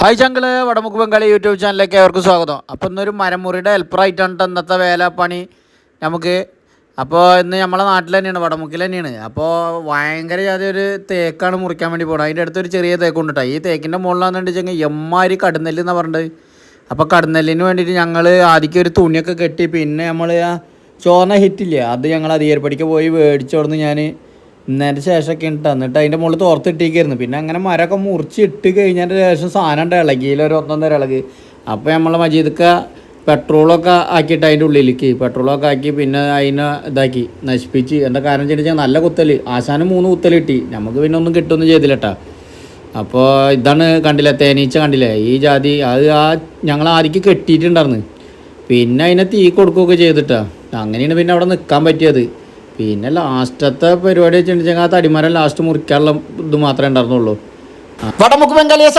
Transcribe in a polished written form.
Hi ചങ്കള് Vadamukku Bengali YouTube ചാനലിലേക്ക് അവർക്ക് സ്വാഗതം. അപ്പോൾ ഇന്നൊരു മരമുറിയുടെ ഹെൽപ്പറായിട്ടാണ് ഇന്നത്തെ വേല പണി നമുക്ക്. അപ്പോൾ ഇന്ന് നമ്മളെ നാട്ടിൽ തന്നെയാണ്, വടമുക്കിൽ തന്നെയാണ്. അപ്പോൾ ഭയങ്കര ഒരു തേക്കാണ് മുറിക്കാൻ വേണ്ടി പോകുന്നത്. അതിൻ്റെ അടുത്തൊരു ചെറിയ തേക്ക് കൊണ്ടിട്ടാണ്. ഈ തേക്കിൻ്റെ മുകളിലാണെന്ന് വെച്ചെങ്കിൽ എമ്മാരി കടുന്നെല്ല് എന്നാണ് പറഞ്ഞത്. അപ്പോൾ കടുന്നെല്ലിന് വേണ്ടിയിട്ട് ഞങ്ങൾ ആദ്യം ഒരു തുണിയൊക്കെ കെട്ടി, പിന്നെ നമ്മൾ ആ ചോറിന ഹിറ്റില്ലേ അത് ഞങ്ങൾ അധികാരപ്പടിക്ക് പോയി മേടിച്ചോടുന്ന് ഞാൻ ഇന്നതിൻ്റെ ശേഷമൊക്കെ ഉണ്ട്. എന്നിട്ട് അതിൻ്റെ മുകളിൽ തോർത്തിട്ടിരിക്കായിരുന്നു. പിന്നെ അങ്ങനെ മരമൊക്കെ മുറിച്ചിട്ട് കഴിഞ്ഞതിൻ്റെ ശേഷം സാധനം ഉണ്ട് ഇളകിയിലൊരു ഒന്നൊന്നര ഇളകി. അപ്പോൾ നമ്മൾ മജീദൊക്കെ പെട്രോളൊക്കെ ആക്കിയിട്ട് അതിൻ്റെ ഉള്ളിലേക്ക് പെട്രോളൊക്കെ ആക്കി പിന്നെ അതിനെ ഇതാക്കി നശിപ്പിച്ച്. എന്താ കാരണം വെച്ചാൽ നല്ല കുത്തൽ, ആശാനം 3 കുത്തൽ കിട്ടി. നമുക്ക് പിന്നെ ഒന്നും കിട്ടുമൊന്നും ചെയ്തില്ല കേട്ടോ. അപ്പോൾ ഇതാണ് കണ്ടില്ലേ, തേനീച്ച കണ്ടില്ലേ ഈ ജാതി. അത് ഞങ്ങൾ ആദ്യം കെട്ടിയിട്ടുണ്ടായിരുന്നു, പിന്നെ അതിനെ തീ കൊടുക്കുകയൊക്കെ ചെയ്തിട്ടാ. അങ്ങനെയാണ് പിന്നെ അവിടെ നിൽക്കാൻ പറ്റിയത്. പിന്നെ ലാസ്റ്റത്തെ പരിപാടി വെച്ചിട്ടുണ്ടെങ്കിൽ ആ തടിമരം ലാസ്റ്റ് മുറിക്കാനുള്ള ഇത് മാത്രമേ ഉണ്ടായിരുന്നുള്ളൂ. വടമുക്ക് ബംഗാളിയെ